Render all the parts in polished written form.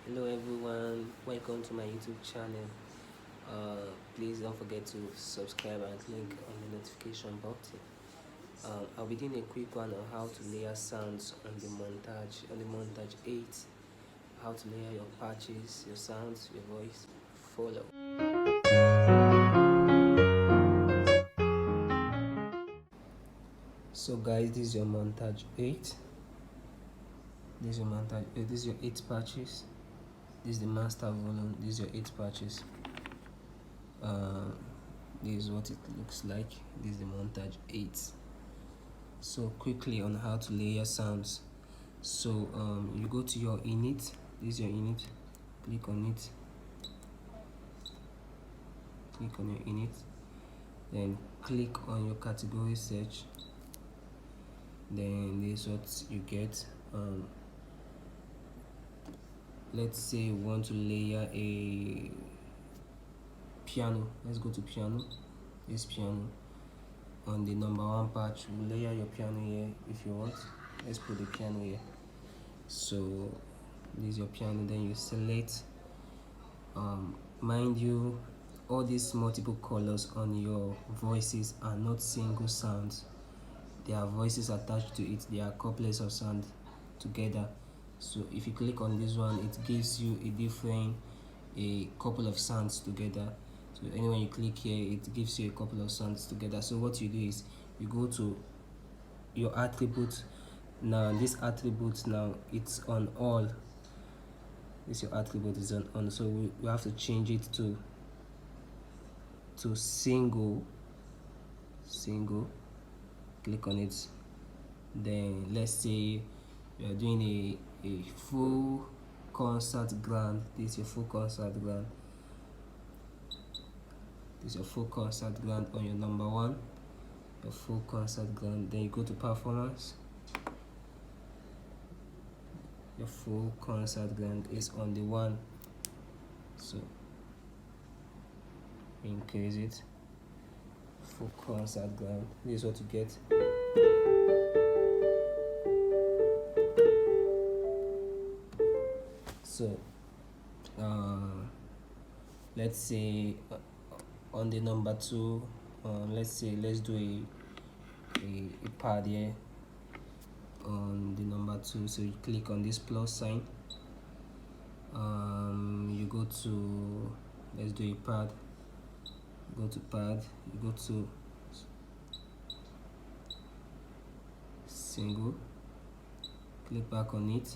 Hello everyone, welcome to my YouTube channel. Please don't forget to subscribe and click on the notification button. I'll be doing a quick one on how to layer sounds on the montage 8, how to layer your patches, your sounds, your voice. Follow. So guys, this is your montage 8. This is your montage 8. This is your 8 patches. This is the master volume. This is your 8 patches. This is what it looks like. This is the montage 8. So quickly on how to layer sounds. So you go to your init. This is your init. Click on it. Click on your init. Then click on your category search. Then this is what you get. Let's say you want to layer a piano. Let's go to piano. This piano. On the number 1 patch, we'll layer your piano here if you want. Let's put the piano here. So this is your piano. Then you select. Mind you, all these multiple colors on your voices are not single sounds. There are voices attached to it. There are couplets of sound together. So if you click on this one, it gives you a couple of sounds together. So anyway, you click here, it gives you a couple of sounds together. So what you do is you go to your attributes. Now this attribute, now it's on all. This your attribute is on. So we have to change it to single. Click on it. Then let's say you are doing a full concert grand. This is your full concert grand. This is your full concert grand on your number 1. Your full concert grand. Then you go to performance. Your full concert grand is on the 1. So increase it. Full concert grand. This is what you get. So let's say on the number 2, let's do a pad here on the number 2. So you click on this plus sign. You go to, let's do a pad. Go to pad. You go to single. Click back on it.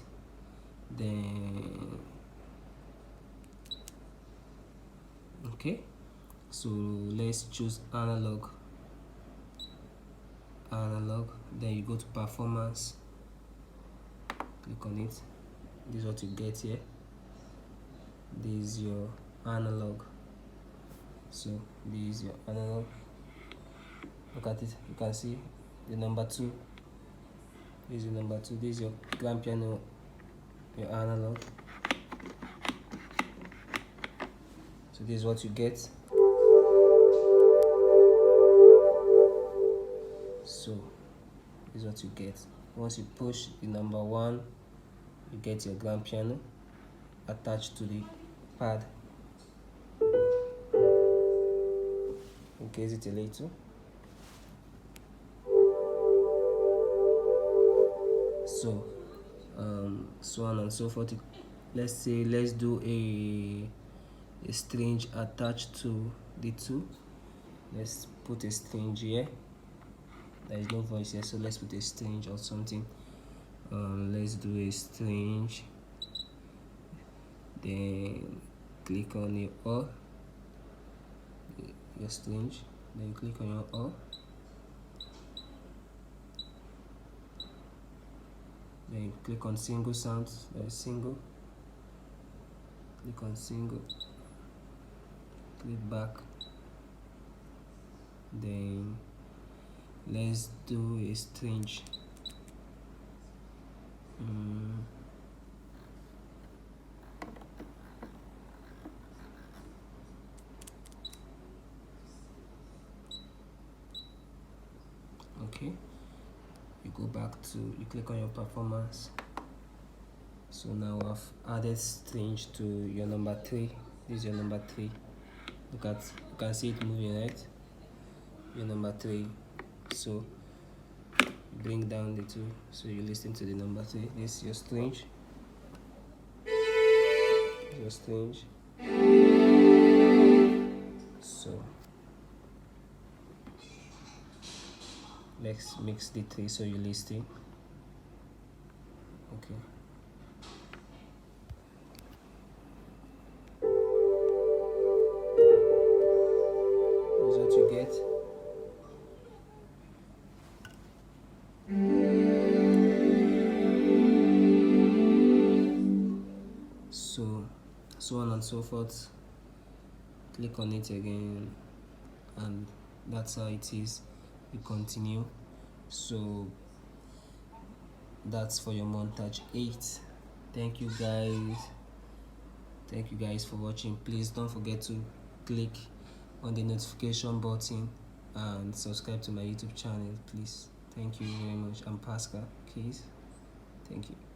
Then okay, so let's choose analog. Then you go to performance, click on it. This is what you get here. This is your analog. So this is your analog. Look at it, you can see the number 2. This is the number 2. This is your grand piano, your analog. So this is what you get. So this is what you get. Once you push the number 1, you get your grand piano attached to the pad. Increase it a little. So so on and so forth. Let's do a string attached to the 2. Let's put a string here. There is no voice here, so let's put a string or something. Let's do a string. Then click on your string. Then you click on your Then you click on single sounds. There is single. Click on single. Click back. Then let's do a string. Okay, you go back to, you click on your performance. So now I've added string to your number 3. This is your number 3. Look at, you can see it moving, right? Your number 3. So bring down the 2, so you listen to the number 3. This is your string. Your string. So let's mix the 3 so you listen. Okay. This is what you get. So on and so forth. Click on it again, and that's how it is. You continue. So that's for your montage 8. Thank you guys for watching. Please don't forget to click on the notification button and subscribe to my YouTube channel, please. Thank you very much. I'm Pascal Keys. Thank you.